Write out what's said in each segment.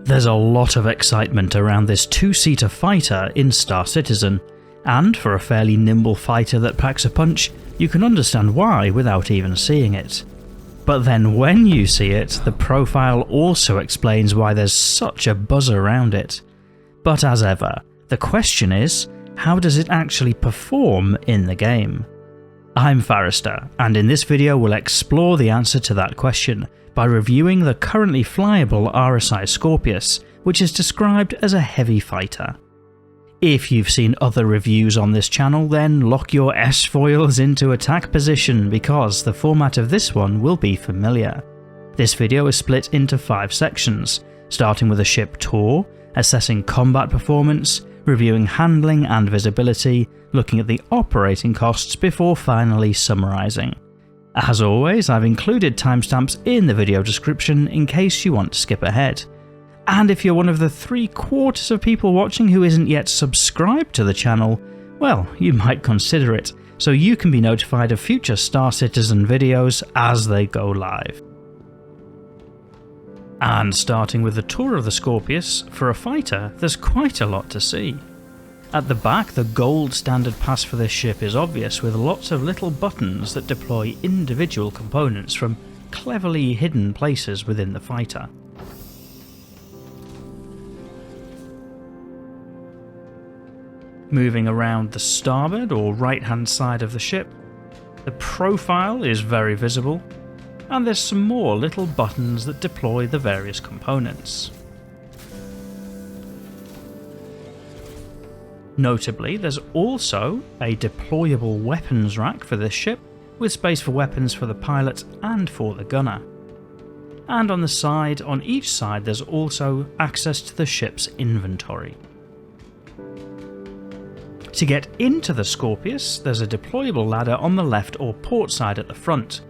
There's a lot of excitement around this two-seater fighter in Star Citizen, and for a fairly nimble fighter that packs a punch, you can understand why without even seeing it. But then when you see it, the profile also explains why there's such a buzz around it. But as ever, the question is, how does it actually perform in the game? I'm Forrester, and in this video we'll explore the answer to that question by reviewing the currently flyable RSI Scorpius, which is described as a heavy fighter. If you've seen other reviews on this channel, then lock your S-foils into attack position because the format of this one will be familiar. This video is split into 5 sections, starting with a ship tour, assessing combat performance, reviewing handling and visibility, looking at the operating costs before finally summarising. As always, I've included timestamps in the video description in case you want to skip ahead. And if you're one of the 3/4 of people watching who isn't yet subscribed to the channel, well, you might consider it, so you can be notified of future Star Citizen videos as they go live. And starting with the tour of the Scorpius, for a fighter there's quite a lot to see. At the back, the gold standard pass for this ship is obvious, with lots of little buttons that deploy individual components from cleverly hidden places within the fighter. Moving around the starboard or right hand side of the ship, the profile is very visible, and there's some more little buttons that deploy the various components. Notably, there's also a deployable weapons rack for this ship, with space for weapons for the pilot and for the gunner. And on each side there's also access to the ship's inventory. To get into the Scorpius, there's a deployable ladder on the left or port side at the front.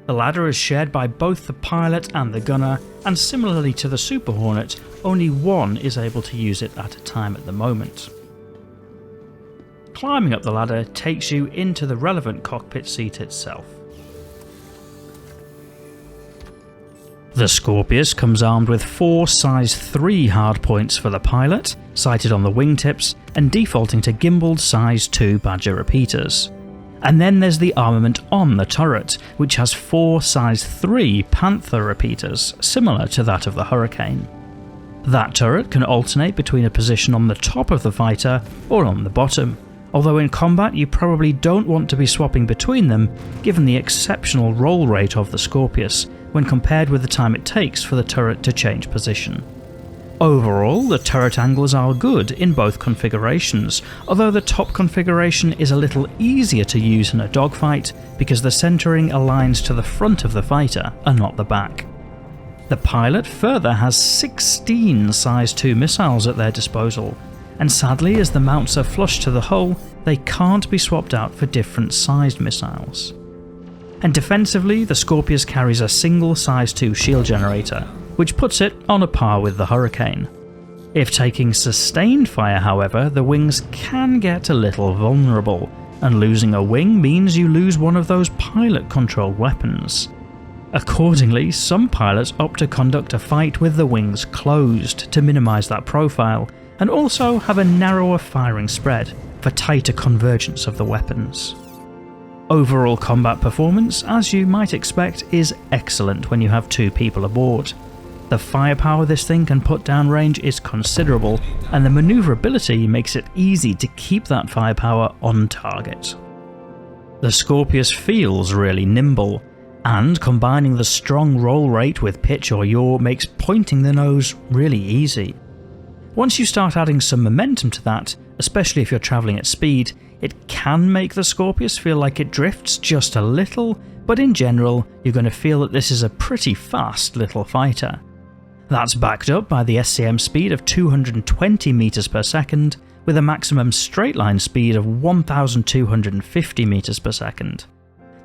The ladder is shared by both the pilot and the gunner, and similarly to the Super Hornet, only one is able to use it at a time at the moment. Climbing up the ladder takes you into the relevant cockpit seat itself. The Scorpius comes armed with 4 size 3 hardpoints for the pilot, sighted on the wingtips and defaulting to gimbaled size 2 Badger repeaters. And then there's the armament on the turret, which has 4 size 3 Panther repeaters, similar to that of the Hurricane. That turret can alternate between a position on the top of the fighter or on the bottom, although in combat you probably don't want to be swapping between them given the exceptional roll rate of the Scorpius when compared with the time it takes for the turret to change position. Overall, the turret angles are good in both configurations, although the top configuration is a little easier to use in a dogfight because the centering aligns to the front of the fighter and not the back. The pilot further has 16 size 2 missiles at their disposal, and sadly, as the mounts are flush to the hull, they can't be swapped out for different sized missiles. And defensively, the Scorpius carries a single size 2 shield generator, which puts it on a par with the Hurricane. If taking sustained fire, however, the wings can get a little vulnerable, and losing a wing means you lose one of those pilot-controlled weapons. Accordingly, some pilots opt to conduct a fight with the wings closed to minimise that profile, and also have a narrower firing spread for tighter convergence of the weapons. Overall combat performance, as you might expect, is excellent when you have 2 people aboard. The firepower this thing can put down range is considerable, and the manoeuvrability makes it easy to keep that firepower on target. The Scorpius feels really nimble, and combining the strong roll rate with pitch or yaw makes pointing the nose really easy. Once you start adding some momentum to that, especially if you're travelling at speed, it can make the Scorpius feel like it drifts just a little, but in general you're going to feel that this is a pretty fast little fighter. That's backed up by the SCM speed of 220 meters per second, with a maximum straight line speed of 1250 meters per second.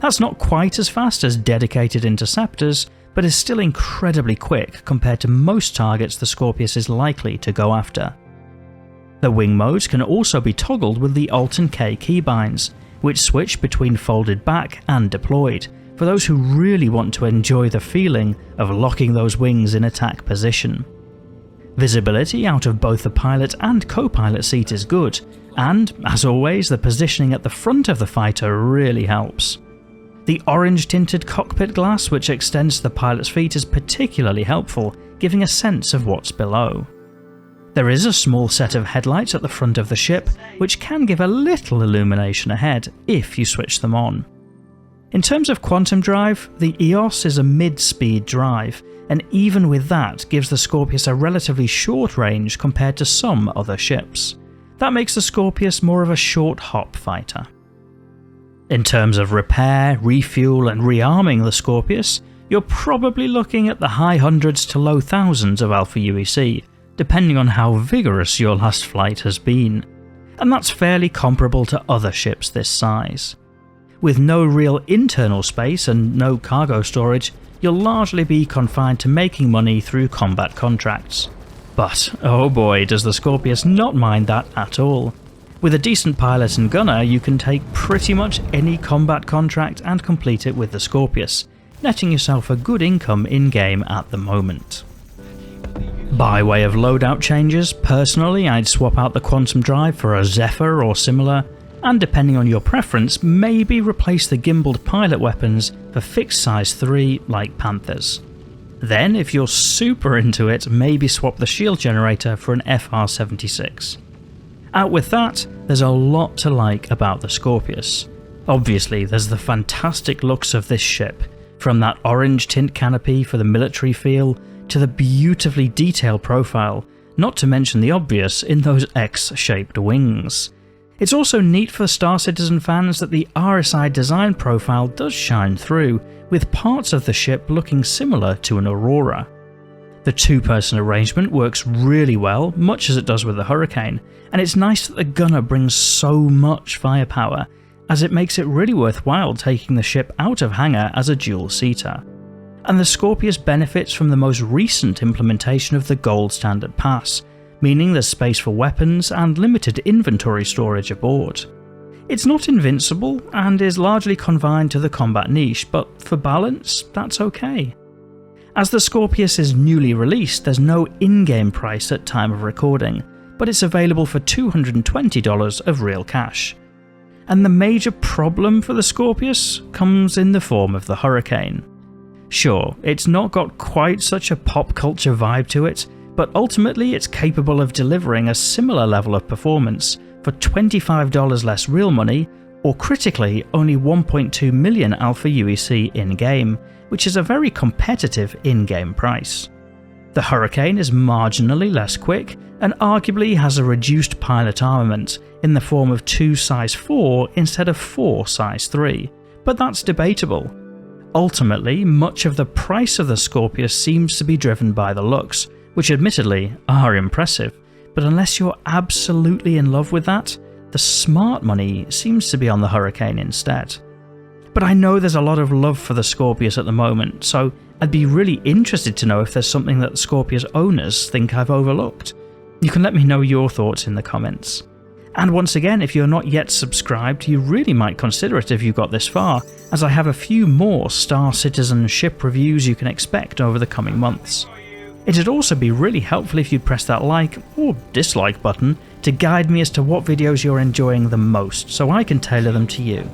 That's not quite as fast as dedicated interceptors, but is still incredibly quick compared to most targets the Scorpius is likely to go after. The wing modes can also be toggled with the Alt and K keybinds, which switch between folded back and deployed, for those who really want to enjoy the feeling of locking those wings in attack position. Visibility out of both the pilot and co-pilot seat is good, and, as always, the positioning at the front of the fighter really helps. The orange-tinted cockpit glass which extends to the pilot's feet is particularly helpful, giving a sense of what's below. There is a small set of headlights at the front of the ship, which can give a little illumination ahead if you switch them on. In terms of quantum drive, the EOS is a mid-speed drive, and even with that gives the Scorpius a relatively short range compared to some other ships. That makes the Scorpius more of a short hop fighter. In terms of repair, refuel and rearming the Scorpius, you're probably looking at the high hundreds to low thousands of Alpha UEC, depending on how vigorous your last flight has been, and that's fairly comparable to other ships this size. With no real internal space and no cargo storage, you'll largely be confined to making money through combat contracts. But oh boy, does the Scorpius not mind that at all. With a decent pilot and gunner, you can take pretty much any combat contract and complete it with the Scorpius, netting yourself a good income in-game at the moment. By way of loadout changes, personally I'd swap out the Quantum Drive for a Zephyr or similar, and depending on your preference, maybe replace the gimbaled pilot weapons for fixed size 3 like Panthers. Then, if you're super into it, maybe swap the shield generator for an FR-76. Out with that, there's a lot to like about the Scorpius. Obviously, there's the fantastic looks of this ship, from that orange tint canopy for the military feel, to the beautifully detailed profile, not to mention the obvious in those X-shaped wings. It's also neat for Star Citizen fans that the RSI design profile does shine through, with parts of the ship looking similar to an Aurora. The two-person arrangement works really well, much as it does with the Hurricane, and it's nice that the gunner brings so much firepower, as it makes it really worthwhile taking the ship out of hangar as a dual-seater. And the Scorpius benefits from the most recent implementation of the Gold Standard Pass, meaning there's space for weapons and limited inventory storage aboard. It's not invincible and is largely confined to the combat niche, but for balance, that's okay. As the Scorpius is newly released, there's no in-game price at time of recording, but it's available for $220 of real cash. And the major problem for the Scorpius comes in the form of the Hurricane. Sure, it's not got quite such a pop culture vibe to it, but ultimately it's capable of delivering a similar level of performance for $25 less real money, or critically only 1.2 million Alpha UEC in-game, which is a very competitive in-game price. The Hurricane is marginally less quick, and arguably has a reduced pilot armament in the form of 2 size 4 instead of 4 size 3, but that's debatable. Ultimately, much of the price of the Scorpius seems to be driven by the looks, which admittedly are impressive, but unless you're absolutely in love with that, the smart money seems to be on the Hurricane instead. But I know there's a lot of love for the Scorpius at the moment, so I'd be really interested to know if there's something that the Scorpius owners think I've overlooked. You can let me know your thoughts in the comments. And once again, if you're not yet subscribed, you really might consider it if you got this far, as I have a few more Star Citizen ship reviews you can expect over the coming months. It'd also be really helpful if you'd press that like or dislike button to guide me as to what videos you're enjoying the most, so I can tailor them to you.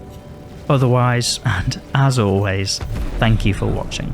Otherwise, and as always, thank you for watching.